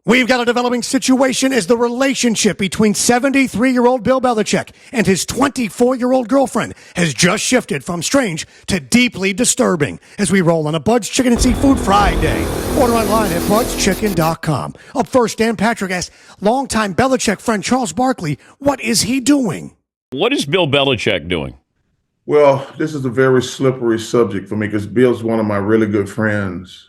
We've got a developing situation as the relationship between 73-year-old Bill Belichick and his 24-year-old girlfriend has just shifted from strange to deeply disturbing as we roll on a Bud's Chicken and Seafood Friday. Order online at budschicken.com. Up first, Dan Patrick asks longtime Belichick friend Charles Barkley, what is he doing? What is Bill Belichick doing? Well, this is a very slippery subject for me because Bill's one of my really good friends.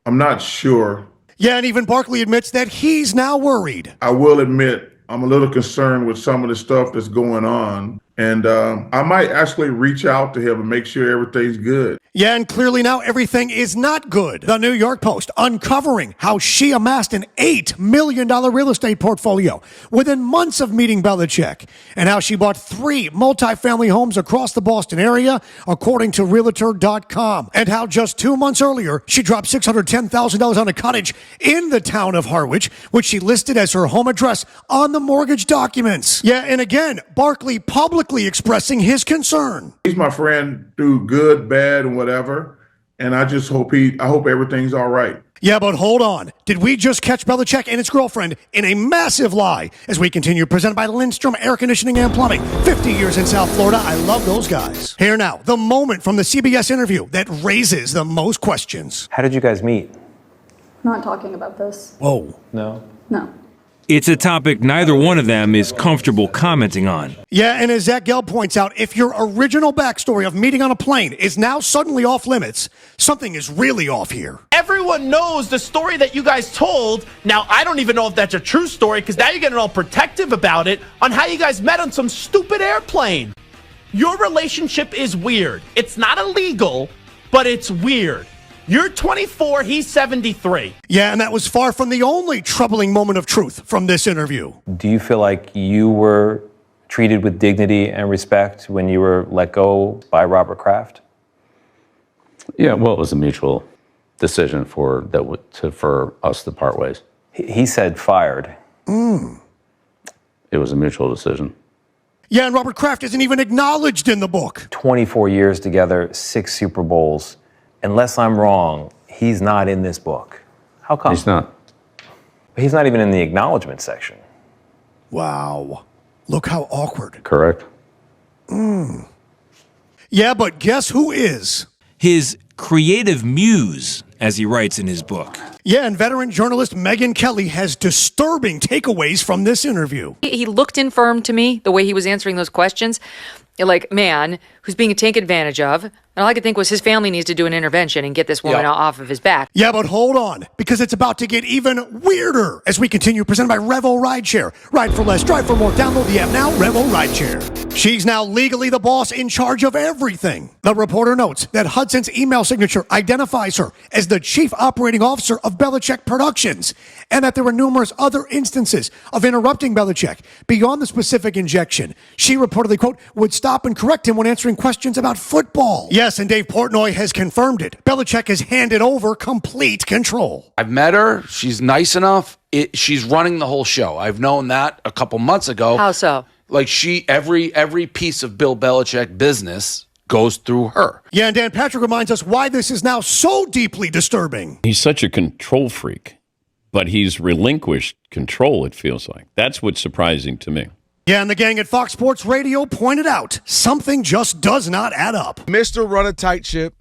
I'm not sure. Yeah, and even Barkley admits that he's now worried. I will admit I'm a little concerned with some of the stuff that's going on. And I might actually reach out to him and make sure everything's good. Yeah, and clearly now everything is not good. The New York Post uncovering how she amassed an $8 million real estate portfolio within months of meeting Belichick, and how she bought 3 multifamily homes across the Boston area, according to Realtor.com, and how just 2 months earlier, she dropped $610,000 on a cottage in the town of Harwich, which she listed as her home address on the mortgage documents. Yeah, and again, Barkley publicly expressing his concern. He's my friend through good, bad, and whatever. And I just hope I hope everything's all right. Yeah, but hold on. Did we just catch Belichick and his girlfriend in a massive lie? As we continue, presented by Lindstrom Air Conditioning and Plumbing. 50 years in South Florida. I love those guys. Here now, the moment from the CBS interview that raises the most questions. How did you guys meet? I'm not talking about this. Whoa. No? No. It's a topic neither one of them is comfortable commenting on. Yeah, and as Zach Gelb points out, if your original backstory of meeting on a plane is now suddenly off limits, something is really off here. Everyone knows the story that you guys told. Now, I don't even know if that's a true story because now you're getting all protective about it on how you guys met on some stupid airplane. Your relationship is weird. It's not illegal, but it's weird. You're 24, he's 73. Yeah, and that was far from the only troubling moment of truth from this interview. Do you feel like you were treated with dignity and respect when you were let go by Robert Kraft? Yeah, well, it was a mutual decision for us to part ways. He said fired. It was a mutual decision. Yeah, and Robert Kraft isn't even acknowledged in the book. 24 years together, 6 Super Bowls. Unless I'm wrong, he's not in this book. How come? He's not. He's not even in the acknowledgement section. Wow. Look how awkward. Correct. Yeah, but guess who is? His creative muse, as he writes in his book. Yeah, and veteran journalist Megyn Kelly has disturbing takeaways from this interview. He looked infirm to me, the way he was answering those questions. Like, man who's being taken advantage of. And all I could think was his family needs to do an intervention and get this woman off of his back. Yeah, but hold on, because it's about to get even weirder as we continue, presented by Revo Rideshare. Ride for less, drive for more. Download the app now, Revo Rideshare. She's now legally the boss in charge of everything. The reporter notes that Hudson's email signature identifies her as the chief operating officer of Belichick Productions, and that there were numerous other instances of interrupting Belichick beyond the specific injection. She reportedly, quote, would stop and correct him when answering questions about football. Yes, and Dave Portnoy has confirmed it. Belichick has handed over complete control. I've met her. She's nice enough. She's running the whole show. I've known that a couple months ago. How so? Like every piece of Bill Belichick business goes through her. Yeah, and Dan Patrick reminds us why this is now so deeply disturbing. He's such a control freak, but he's relinquished control, it feels like. That's what's surprising to me. Yeah, and the gang at Fox Sports Radio pointed out something just does not add up. Mr. Run a Tight Ship,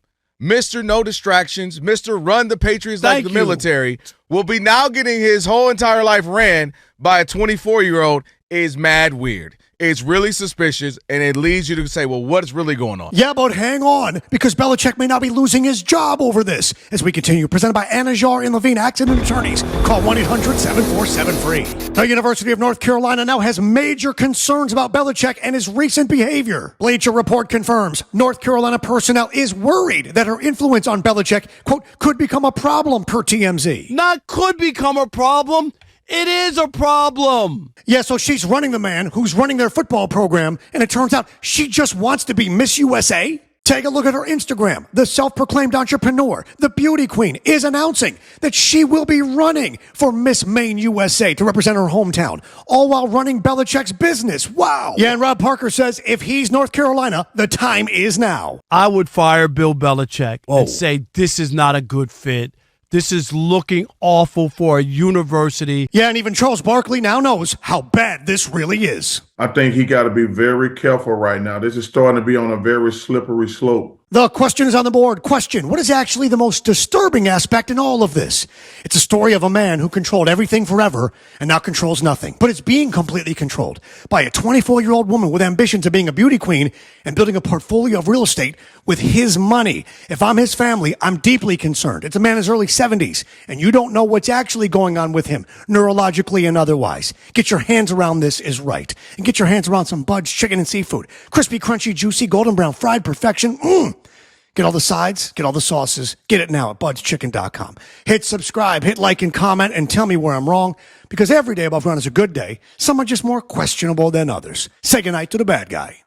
Mr. No Distractions, Mr. Run the Patriots like the military will be now getting his whole entire life ran by a 24-year-old is mad weird. It's really suspicious, and it leads you to say, well, what is really going on? Yeah, but hang on, because Belichick may now be losing his job over this. As we continue, presented by Anajar and Levine Accident Attorneys. Call 1-800-747-FREE. The University of North Carolina now has major concerns about Belichick and his recent behavior. Bleacher Report confirms North Carolina personnel is worried that her influence on Belichick, quote, could become a problem, per TMZ. Not could become a problem. It is a problem. Yeah, so she's running the man who's running their football program, and it turns out she just wants to be Miss USA? Take a look at her Instagram. The self-proclaimed entrepreneur, the beauty queen, is announcing that she will be running for Miss Maine USA to represent her hometown, all while running Belichick's business. Wow. Yeah, and Rob Parker says if he's North Carolina, the time is now. I would fire Bill Belichick and say this is not a good fit. This is looking awful for a university. Yeah, and even Charles Barkley now knows how bad this really is. I think he got to be very careful right now. This is starting to be on a very slippery slope. The question is on the board. Question, what is actually the most disturbing aspect in all of this? It's a story of a man who controlled everything forever and now controls nothing. But it's being completely controlled by a 24-year-old woman with ambitions of being a beauty queen and building a portfolio of real estate with his money. If I'm his family, I'm deeply concerned. It's a man in his early 70s, and you don't know what's actually going on with him, neurologically and otherwise. Get your hands around this is right. And get your hands around some Bud's chicken and seafood. Crispy, crunchy, juicy, golden brown, fried perfection. Get all the sides, get all the sauces. Get it now at budschicken.com. Hit subscribe, hit like and comment, and tell me where I'm wrong, because every day above ground is a good day. Some are just more questionable than others. Say goodnight to the bad guy.